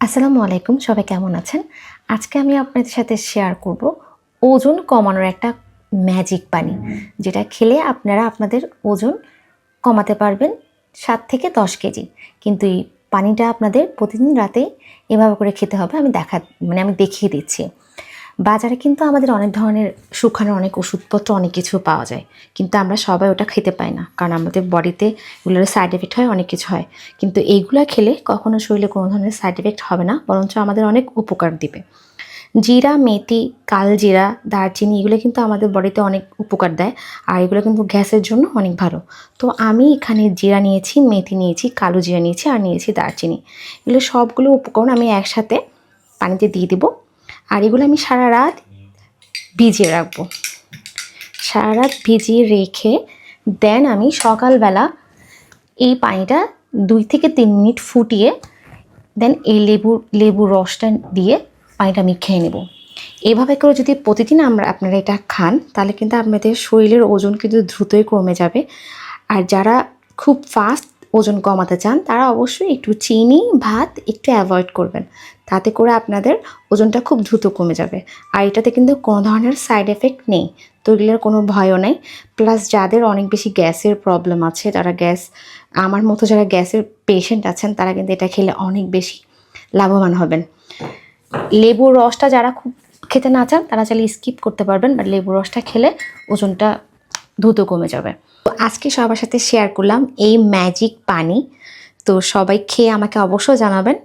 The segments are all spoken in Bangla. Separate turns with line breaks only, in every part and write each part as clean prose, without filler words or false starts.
আসসালামু আলাইকুম, সবাই কেমন আছেন? আজকে আমি আপনাদের সাথে শেয়ার করব ওজন কমানোর একটা ম্যাজিক পানি, যেটা খেলে আপনারা আপনাদের ওজন কমাতে পারবেন ৭ থেকে ১০ কেজি। কিন্তু এই পানিটা আপনাদের প্রতিদিন রাতে এভাবে করে খেতে হবে। আমি দেখিয়ে দিচ্ছি। বাজারে কিন্তু আমাদের অনেক ধরনের শুকানোর অনেক ওষুধপত্র অনেক কিছু পাওয়া যায়। কিন্তু আমরা সবাই ওটা খেতে পাই না। কারণ আমাদের বডিতে এগুলোর সাইড এফেক্ট হয়, অনেক কিছু হয়। কিন্তু এইগুলা খেলে কখনো শরীরে কোনো ধরনের সাইড এফেক্ট হবে না, বরঞ্চ আমাদের অনেক উপকার দিবে। জিরা, মেথি, কালজিরা, দারচিনি এগুলো কিন্তু আমাদের বডিতে অনেক উপকার দেয়। আর এগুলো কিন্তু গ্যাসের জন্য অনেক ভালো। তো আমি এখানে জিরা নিয়েছি, মেথি নিয়েছি, কালো জিরা নিয়েছি আর নিয়েছি দারচিনি। এগুলো সবগুলো উপকরণ আমি একসাথে পানিতে দিয়ে দেবো। আর এগুলো আমি সারা রাত ভিজিয়ে রাখবো। সারা রাত ভিজিয়ে রেখে দেন আমি সকালবেলা এই পানিটা ২ থেকে ৩ মিনিট ফুটিয়ে দেন এই লেবুর রসটা দিয়ে পানিটা আমি খেয়ে নেব। এভাবে করে যদি প্রতিদিন আপনারা এটা খান, তাহলে কিন্তু আপনাদের শরীরের ওজন কিন্তু দ্রুতই কমে যাবে। আর যারা খুব ফাস্ট ওজন কমাতে চান, তারা অবশ্যই একটু চিনি, ভাত একটু অ্যাভয়েড করবেন। তাতে করে আপনাদের ওজনটা খুব দ্রুত কমে যাবে। আর এটাতে কিন্তু কোনো ধরনের সাইড এফেক্ট নেই, তো এগুলোর কোনো ভয়ও নেই। প্লাস যাদের অনেক বেশি গ্যাসের প্রবলেম আছে, আমার মতো যারা গ্যাসের পেশেন্ট আছেন, তারা কিন্তু এটা খেলে অনেক বেশি লাভবান হবেন। লেবুর রসটা যারা খুব খেতে না চান, তারা চাইলে স্কিপ করতে পারবেন, বাট লেবুর রসটা খেলে ওজনটা দ্রুত কমে যাবে। তো আজকে সবার সাথে শেয়ার করলাম এই ম্যাজিক পানি। তো সবাই খেয়ে আমাকে অবশ্যই জানাবেন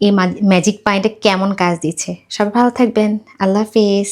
এই ম্যাজিক পানিটা কেমন কাজ দিচ্ছে। সবাই ভালো থাকবেন। আল্লাহ হাফেজ।